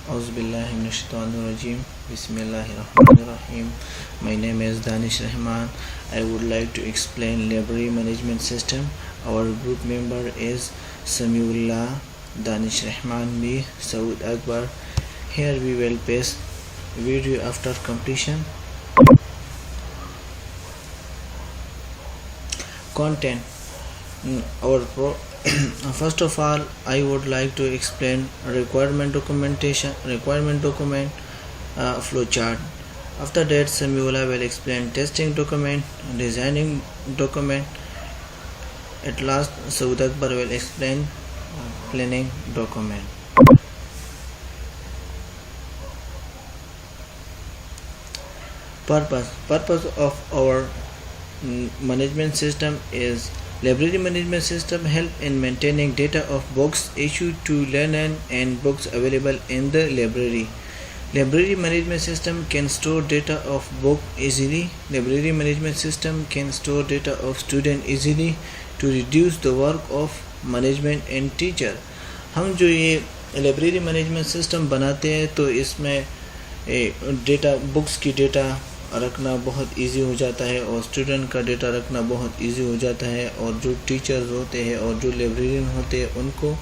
Auzu billahi minash shaitanir rajim. Bismillahirrahmanirrahim. My name is Danish Rahman. I would like to explain library management system. Our group member is Samiullah, Danish Rahman, me, Saud Akbar. Here we will paste video after completion. Content. First of all, I would like to explain requirement document flowchart. After that, Samiullah will explain testing document, designing document. At last, Saud Akbar will explain planning document. Purpose of our management system is library management system help in maintaining data of books issued to learners and books available in the library. Library management system can store data of book easily. Library management system can store data of student easily to reduce the work of management and teacher. हम जो ये library management system बनाते हैं तो इसमें data books की data रखना बहुत इजी हो जाता है और स्टूडेंट का डेटा रखना बहुत इजी हो जाता है और जो टीचर्स होते हैं और जो लाइब्रेरियन होते हैं उनको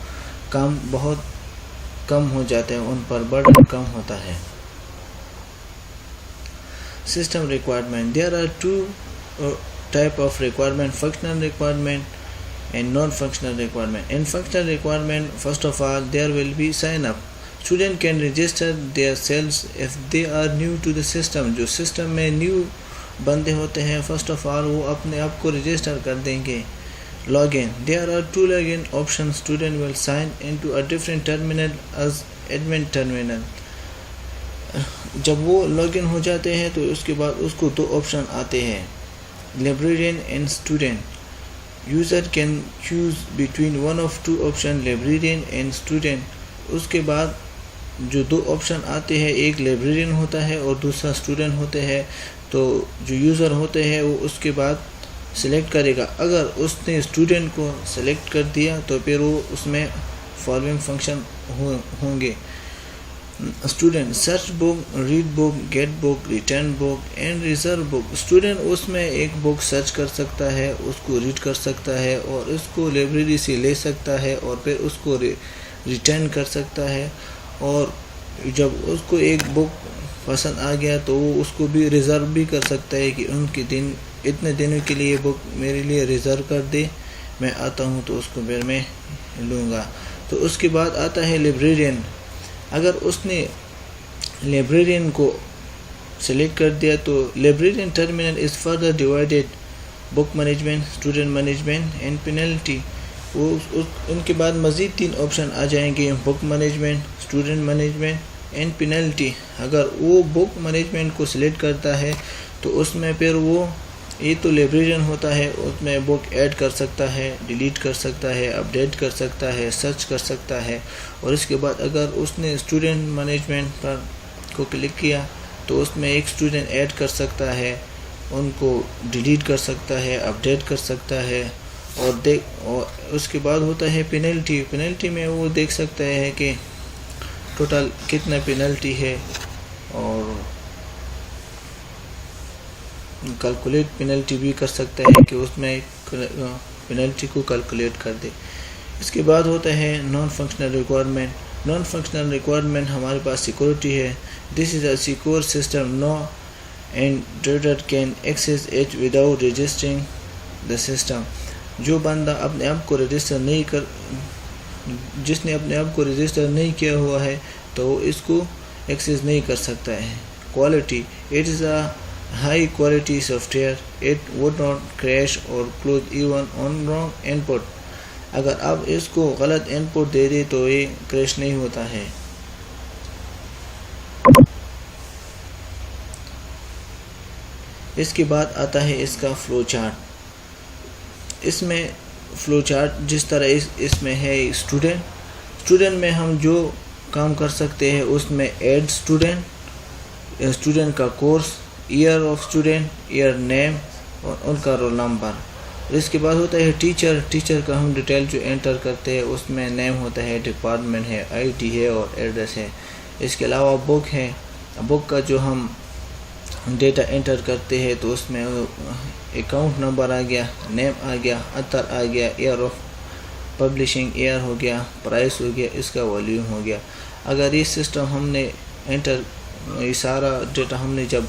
काम बहुत कम हो जाता है, उन पर बर्डन कम होता है. System requirement. There are two type of requirement, functional requirement and non-functional requirement. In functional requirement, first of all, there will be sign up. Student can register their selves if they are new to the system. जो system में new बंदे होते हैं, first of all वो अपने आप को register कर देंगे. Login. There are two login options. Student will sign into a different terminal as admin terminal. जब वो login हो जाते हैं तो उसके बाद उसको दो option आते हैं, librarian and student. User can choose between one of two option, librarian and student. उसके बाद जो दो ऑप्शन आते हैं, एक लाइब्रेरियन होता है और दूसरा स्टूडेंट होते हैं. तो जो यूज़र होते हैं वो उसके बाद सिलेक्ट करेगा. अगर उसने स्टूडेंट को सिलेक्ट कर दिया तो फिर वो उसमें फॉलोइंग फंक्शन होंगे. Student search book, read book, get book, return book and reserve book. Student उसमें एक बुक सर्च कर सकता है, उसको रीड कर सकता है और उसको लाइब्रेरी से ले सकता है और फिर उसको रिटर्न कर सकता है. और जब उसको एक बुक पसंद आ गया तो वो उसको भी रिज़र्व भी कर सकता है कि उनके दिन इतने दिनों के लिए बुक मेरे लिए रिज़र्व कर दे, मैं आता हूँ तो उसको फिर मैं लूँगा. तो उसके बाद आता है लाइब्रेरियन. अगर उसने लाइब्रेरियन को सिलेक्ट कर दिया तो librarian terminal is further divided book management, student management and penalty. वो उनके बाद मज़ीद तीन ऑप्शन आ जाएंगे, book management, student management and penalty. अगर वो बुक मैनेजमेंट को सिलेक्ट करता है तो उसमें फिर वो ये तो लाइब्रेरियन होता है, उसमें बुक ऐड कर सकता है, डिलीट कर सकता है, अपडेट कर सकता है, सर्च कर सकता है. और इसके बाद अगर उसने स्टूडेंट मैनेजमेंट पर को क्लिक किया तो उसमें एक स्टूडेंट ऐड कर सकता है, उनको डिलीट कर सकता है, अपडेट कर सकता है. और उसके बाद होता है पेनल्टी. पेनल्टी में वो देख सकता है कि टोटल कितना पेनल्टी है और कैलकुलेट पेनल्टी भी कर सकता है कि उसमें पेनल्टी को कैलकुलेट कर दे. इसके बाद होता है non functional requirement. Non functional requirement हमारे पास सिक्योरिटी है. This is a secure system. No intruder can access it without registering the system. जो बंदा अपने आप को रजिस्टर नहीं कर जिसने अपने आप को रजिस्टर नहीं किया हुआ है तो वो इसको एक्सेस नहीं कर सकता है. Quality. It is a high quality software. It would not crash or close even on wrong input. अगर आप इसको गलत इनपुट दे दे तो ये क्रैश नहीं होता है. इसके बाद आता है इसका फ्लो चार्ट. इसमें फ्लो चार्ट जिस तरह इसमें है स्टूडेंट में हम जो काम कर सकते हैं उसमें ऐड स्टूडेंट का course, year of student, year name और उनका रोल नंबर. इसके बाद होता है टीचर का हम डिटेल जो एंटर करते हैं उसमें नेम होता है, डिपार्टमेंट है, आईटी है और एड्रेस है. اس کے علاوہ بک ہے. بک کا جو ہم ڈیٹا انٹر کرتے ہیں تو اس میں اکاؤنٹ نمبر آ گیا, نیم آ گیا, اتر آ گیا, ایئر آف پبلشنگ ایئر ہو گیا, پرائس ہو گیا, اس کا والیوم ہو گیا. اگر یہ سسٹم ہم نے یہ سارا ڈیٹا ہم نے جب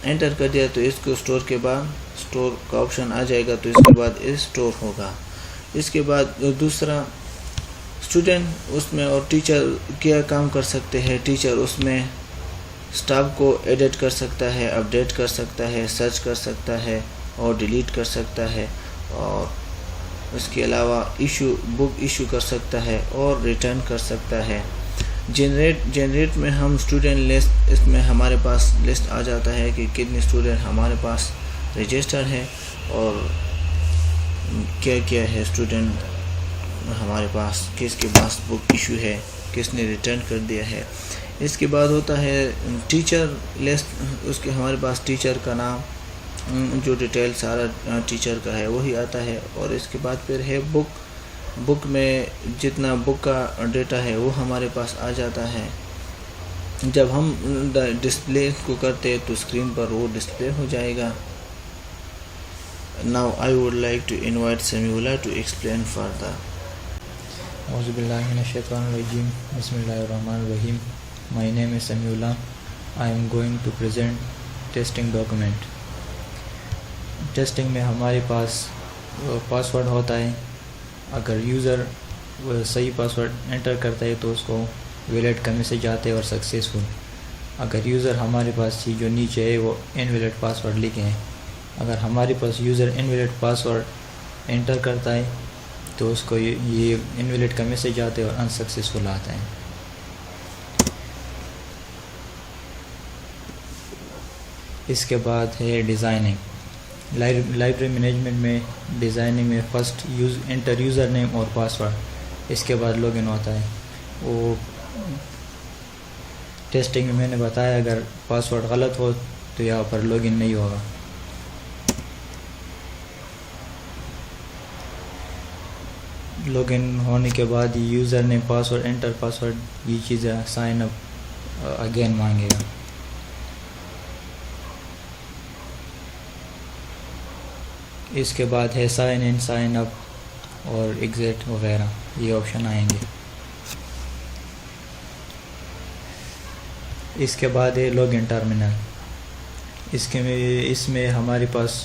انٹر کر دیا تو اس کو اسٹور کے بعد اسٹور کا آپشن آ جائے گا, تو اس کے بعد اسٹور ہوگا. اس کے بعد دوسرا اسٹوڈنٹ اس میں اور ٹیچر کیا کام کر سکتے ہیں. ٹیچر اس میں اسٹاف کو ایڈٹ کر سکتا ہے, اپڈیٹ کر سکتا ہے, سرچ کر سکتا ہے اور ڈیلیٹ کر سکتا ہے, اور اس کے علاوہ بک ایشو کر سکتا ہے اور ریٹرن کر سکتا ہے. جنریٹ میں ہم اسٹوڈنٹ لسٹ, اس میں ہمارے پاس لسٹ آ جاتا ہے کہ کتنے اسٹوڈنٹ ہمارے پاس رجسٹر ہے اور کیا کیا ہے اسٹوڈنٹ ہمارے پاس, کس کے پاس بک ایشو ہے, کس نے ریٹرن کر دیا ہے. اس کے بعد ہوتا ہے ٹیچر لسٹ, اس کے ہمارے پاس ٹیچر کا نام, جو ڈیٹیل سارا ٹیچر کا ہے وہی آتا ہے. اور اس کے بعد پھر ہے بک میں جتنا بک کا ڈیٹا ہے وہ ہمارے پاس آ جاتا ہے. جب ہم ڈسپلے کو کرتے تو اسکرین پر وہ ڈسپلے ہو جائے گا. Now I would like to invite Samiullah to explain further. اعوذ باللہ من الشیطان الرجیم. بسم اللہ الرحمن الرحیم. My name is Samiullah. I am going to present testing document. Testing میں ہمارے پاس پاسورڈ ہوتا ہے. اگر یوزر صحیح پاسورڈ انٹر کرتا ہے تو اس کو ویلڈ کا میسج آتا ہے اور سکسیزفل. اگر یوزر ہمارے پاس جو نیچے ہے وہ انویلڈ پاسورڈ لکھے ہیں, اگر ہمارے پاس یوزر انویلڈ پاسورڈ انٹر کرتا ہے تو اس کو یہ انویلڈ کا میسج آتا ہے اور انسکسیزفل آتا ہے. اس کے بعد ہے ڈیزائننگ. لائبریری مینجمنٹ میں ڈیزائننگ میں فرسٹ انٹر یوزر نیم اور پاسورڈ, اس کے بعد لاگ ان ہوتا ہے. وہ ٹیسٹنگ میں میں نے بتایا اگر پاسورڈ غلط ہو تو یہاں پر لاگ ان نہیں ہوگا. لاگ ان ہونے کے بعد user name, password, enter password, یہ چیزیں سائن اپ اگین مانگے گا. اس کے بعد ہے سائن ان, سائن اپ اور ایگزٹ وغیرہ, یہ آپشن آئیں گے. اس کے بعد ہے لاگ ان ٹرمینل. اس میں ہمارے پاس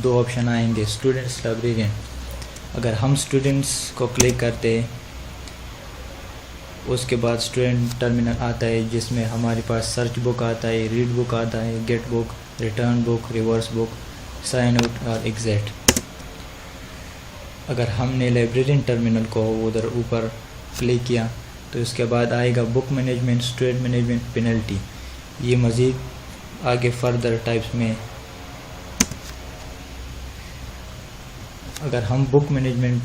دو آپشن آئیں گے, اسٹوڈنٹس, لائبریرین. اگر ہم اسٹوڈنٹس کو کلک کرتے اس کے بعد اسٹوڈنٹ ٹرمینل آتا ہے جس میں ہمارے پاس سرچ بک آتا ہے, ریڈ بک آتا ہے, گیٹ بک, ریٹرن بک, ریورس بک, سائن آؤٹ اور ایگزٹ. اگر ہم نے لائبریرین ٹرمینل کو ادھر اوپر کلک کیا تو اس کے بعد آئے گا book management, student management, penalty. یہ مزید آگے فردر ٹائپس میں. اگر ہم بک مینجمنٹ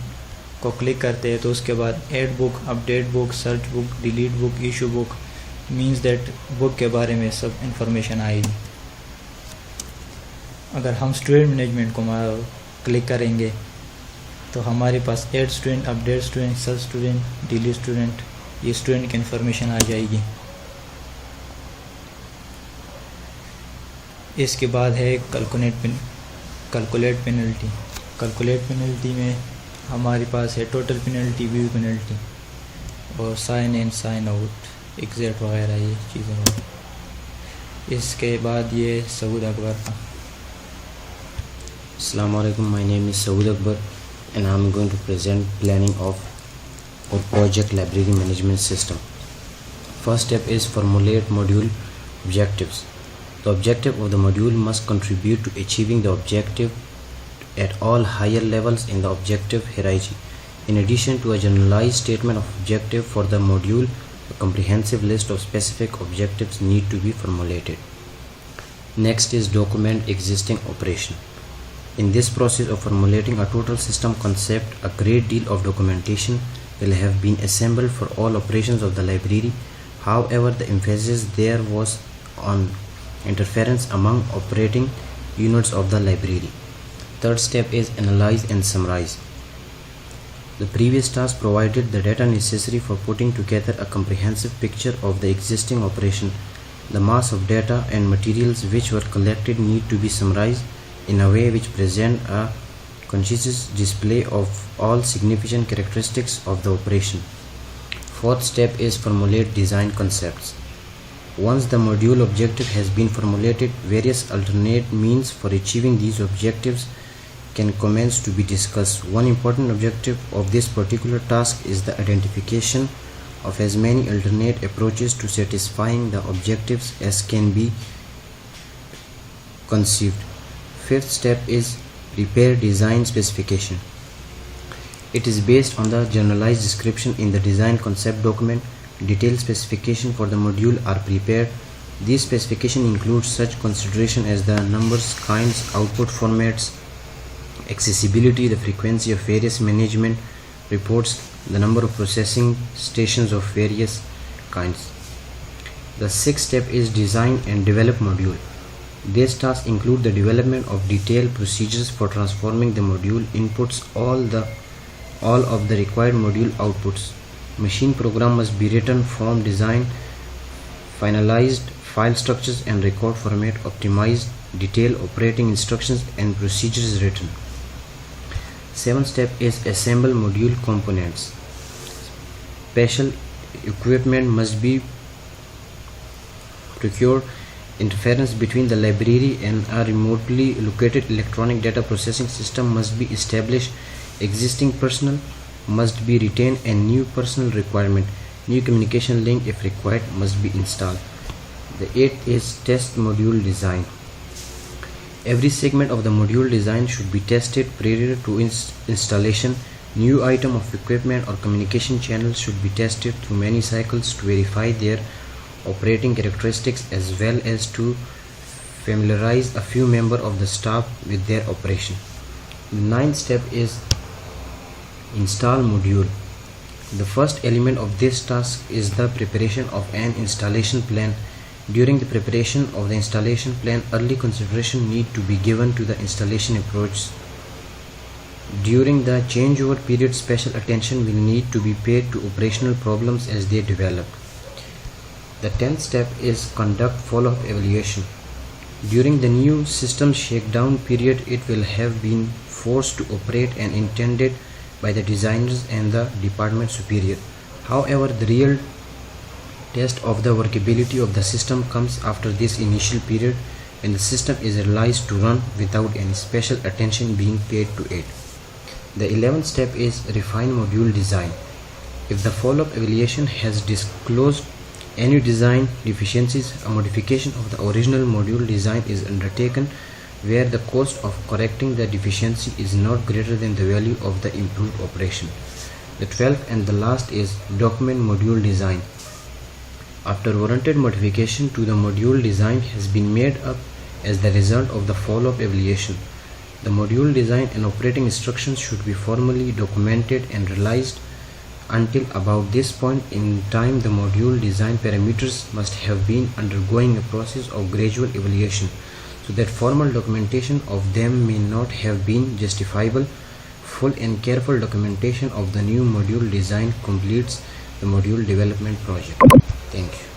کو کلک کرتے ہیں تو اس کے بعد add book, update book, search book, delete book, issue book, means that book کے بارے میں سب انفارمیشن آئے گی. اگر ہم اسٹوڈنٹ مینجمنٹ کو کلک کریں گے تو ہمارے پاس add student, update student, search student, delete student, یہ اسٹوڈنٹ کی انفارمیشن آ جائے گی. اس کے بعد ہے کیلکولیٹ پینلٹی. کیلکولیٹ پینلٹی میں ہمارے پاس ہے ٹوٹل پینلٹی, ویو پینلٹی اور sign in, sign out, exit وغیرہ یہ چیزیں ہیں. اس کے بعد یہ سعود اکبر کا. Assalamu alaikum, my name is Saud Akbar and I am going to present planning of our project library management system. First step is formulate module objectives. The objective of the module must contribute to achieving the objective at all higher levels in the objective hierarchy. In addition to a generalized statement of objective for the module, a comprehensive list of specific objectives need to be formulated. Next is document existing operation. In this process of formulating a total system concept, a great deal of documentation will have been assembled for all operations of the library. However, the emphasis there was on interference among operating units of the library. Third step is analyze and summarize. The previous task provided the data necessary for putting together a comprehensive picture of the existing operation. The mass of data and materials which were collected need to be summarized in a way which present a concise display of all significant characteristics of the operation. Fourth step is formulate design concepts. Once the module objective has been formulated, various alternate means for achieving these objectives can commence to be discussed. One important objective of this particular task is the identification of as many alternate approaches to satisfying the objectives as can be conceived. Fifth step is prepare design specification. It is based on the generalized description in the design concept document. Detailed specification for the module are prepared. These specifications include such consideration as the numbers, kinds, output formats, accessibility, the frequency of various management reports, the number of processing stations of various kinds. The sixth step is design and develop module. These tasks include the development of detailed procedures for transforming the module inputs all of the required module outputs. Machine program must be written, form, design, finalized, file structures and record format optimized, detailed operating instructions and procedures written. Seventh step is assemble module components. Special equipment must be procured. Interference between the library and a remotely located electronic data processing system must be established. Existing personnel must be retained and new personnel requirement, new communication link if required, must be installed. The eighth is test module design. Every segment of the module design should be tested prior to installation. New item of equipment or communication channels should be tested through many cycles to verify their operating characteristics as well as to familiarize a few members of the staff with their operation. The ninth step is install module. The first element of this task is the preparation of an installation plan. During the preparation of the installation plan, early consideration need to be given to the installation approach. During the changeover period, special attention will need to be paid to operational problems as they develop. The 10th step is conduct follow-up evaluation. During the new system shakedown period, it will have been forced to operate and intended by the designers and the department superior. However, the real test of the workability of the system comes after this initial period when the system is realized to run without any special attention being paid to it. The 11th step is refine module design. If the follow-up evaluation has disclosed any design deficiencies, a modification of the original module design is undertaken where the cost of correcting the deficiency is not greater than the value of the improved operation. The 12th and the last is document module design. After warranted modification to the module design has been made up as the result of the follow-up evaluation, the module design and operating instructions should be formally documented and realized. Until about this point in time, the module design parameters must have been undergoing a process of gradual evaluation, so that formal documentation of them may not have been justifiable. Full and careful documentation of the new module design completes the module development project. Thank you.